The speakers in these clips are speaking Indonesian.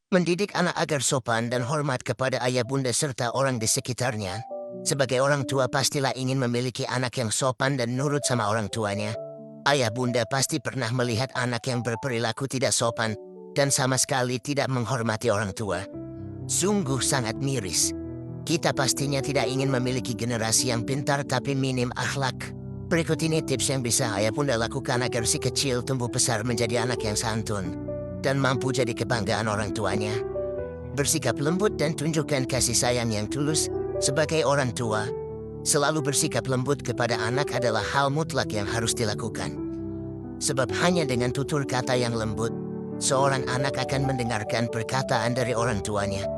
Mendidik anak agar sopan dan hormat kepada ayah bunda serta orang di sekitarnya. Sebagai orang tua pastilah ingin memiliki anak yang sopan dan nurut sama orang tuanya. Ayah bunda pasti pernah melihat anak yang berperilaku tidak sopan dan sama sekali tidak menghormati orang tua. Sungguh sangat miris. Kita pastinya tidak ingin memiliki generasi yang pintar tapi minim akhlak. Berikut ini tips yang bisa ayah bunda lakukan agar si kecil tumbuh besar menjadi anak yang santun dan mampu jadi kebanggaan orang tuanya. Bersikap lembut dan tunjukkan kasih sayang yang tulus. Sebagai orang tua, selalu bersikap lembut kepada anak adalah hal mutlak yang harus dilakukan. Sebab hanya dengan tutur kata yang lembut, seorang anak akan mendengarkan perkataan dari orang tuanya.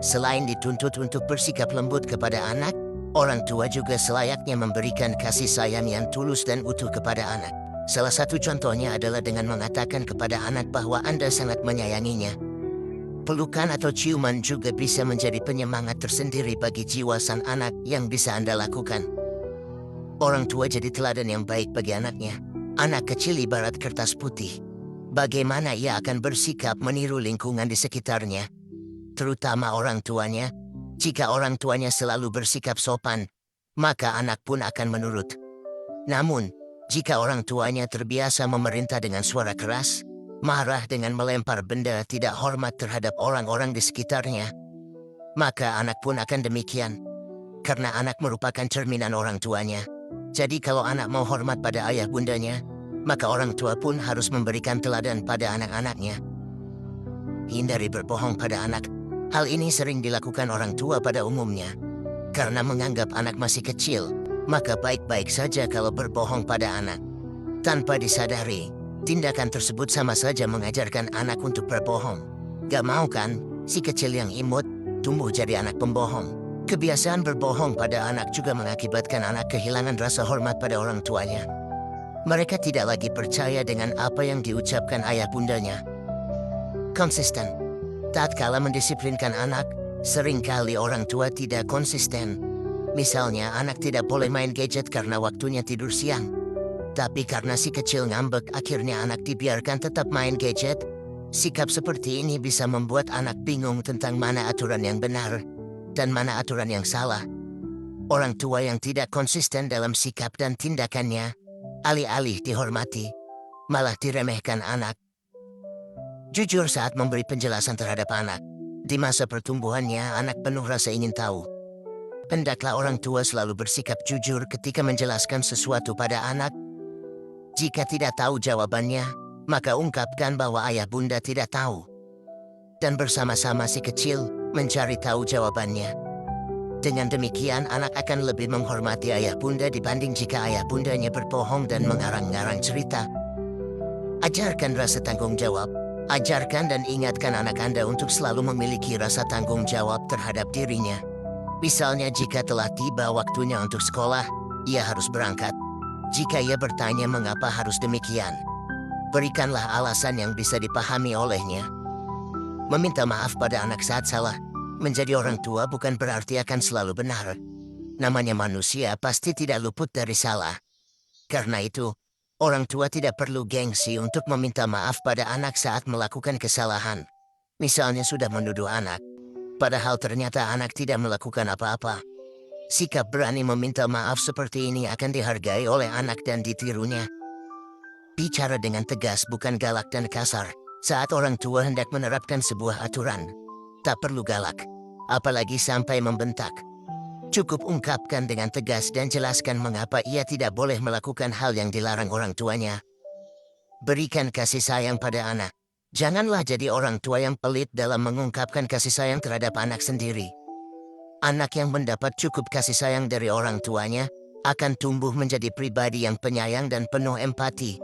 Selain dituntut untuk bersikap lembut kepada anak, orang tua juga selayaknya memberikan kasih sayang yang tulus dan utuh kepada anak. Salah satu contohnya adalah dengan mengatakan kepada anak bahwa Anda sangat menyayanginya. Pelukan atau ciuman juga bisa menjadi penyemangat tersendiri bagi jiwa sang anak yang bisa Anda lakukan. Orang tua jadi teladan yang baik bagi anaknya. Anak kecil ibarat kertas putih. Bagaimana ia akan bersikap meniru lingkungan di sekitarnya, terutama orang tuanya. Jika orang tuanya selalu bersikap sopan, maka anak pun akan menurut. Namun, jika orang tuanya terbiasa memerintah dengan suara keras, marah dengan melempar benda, tidak hormat terhadap orang-orang di sekitarnya, maka anak pun akan demikian. Karena anak merupakan cerminan orang tuanya. Jadi kalau anak mau hormat pada ayah bundanya, maka orang tua pun harus memberikan teladan pada anak-anaknya. Hindari berbohong pada anak. Hal ini sering dilakukan orang tua pada umumnya. Karena menganggap anak masih kecil, maka baik-baik saja kalau berbohong pada anak. Tanpa disadari, tindakan tersebut sama saja mengajarkan anak untuk berbohong. Gak mau kan, si kecil yang imut tumbuh jadi anak pembohong. Kebiasaan berbohong pada anak juga mengakibatkan anak kehilangan rasa hormat pada orang tuanya. Mereka tidak lagi percaya dengan apa yang diucapkan ayah bundanya. Konsisten. Tatkala mendisiplinkan anak, seringkali orang tua tidak konsisten. Misalnya anak tidak boleh main gadget karena waktunya tidur siang. Tapi karena si kecil ngambek, akhirnya anak dibiarkan tetap main gadget. Sikap seperti ini bisa membuat anak bingung tentang mana aturan yang benar dan mana aturan yang salah. Orang tua yang tidak konsisten dalam sikap dan tindakannya, alih-alih dihormati, malah diremehkan anak. Jujur saat memberi penjelasan terhadap anak. Di masa pertumbuhannya, anak penuh rasa ingin tahu. Hendaklah orang tua selalu bersikap jujur ketika menjelaskan sesuatu pada anak. Jika tidak tahu jawabannya, maka ungkapkan bahwa ayah bunda tidak tahu. Dan bersama-sama si kecil mencari tahu jawabannya. Dengan demikian, anak akan lebih menghormati ayah bunda dibanding jika ayah bundanya berbohong dan mengarang-ngarang cerita. Ajarkan rasa tanggung jawab. Ajarkan dan ingatkan anak Anda untuk selalu memiliki rasa tanggung jawab terhadap dirinya. Misalnya jika telah tiba waktunya untuk sekolah, ia harus berangkat. Jika ia bertanya mengapa harus demikian, berikanlah alasan yang bisa dipahami olehnya. Meminta maaf pada anak saat salah. Menjadi orang tua bukan berarti akan selalu benar. Namanya manusia pasti tidak luput dari salah. Karena itu, orang tua tidak perlu gengsi untuk meminta maaf pada anak saat melakukan kesalahan. Misalnya sudah menuduh anak, padahal ternyata anak tidak melakukan apa-apa. Sikap berani meminta maaf seperti ini akan dihargai oleh anak dan ditirunya. Bicara dengan tegas bukan galak dan kasar. Saat orang tua hendak menerapkan sebuah aturan, tak perlu galak, apalagi sampai membentak. Cukup ungkapkan dengan tegas dan jelaskan mengapa ia tidak boleh melakukan hal yang dilarang orang tuanya. Berikan kasih sayang pada anak. Janganlah jadi orang tua yang pelit dalam mengungkapkan kasih sayang terhadap anak sendiri. Anak yang mendapat cukup kasih sayang dari orang tuanya akan tumbuh menjadi pribadi yang penyayang dan penuh empati.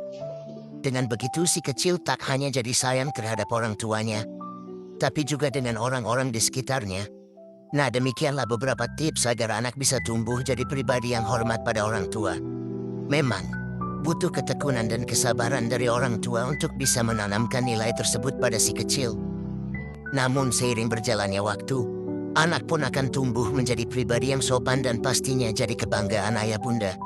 Dengan begitu si kecil tak hanya jadi sayang terhadap orang tuanya, tapi juga dengan orang-orang di sekitarnya. Nah, demikianlah beberapa tips agar anak bisa tumbuh jadi pribadi yang hormat pada orang tua. Memang, butuh ketekunan dan kesabaran dari orang tua untuk bisa menanamkan nilai tersebut pada si kecil. Namun seiring berjalannya waktu, anak pun akan tumbuh menjadi pribadi yang sopan dan pastinya jadi kebanggaan ayah bunda.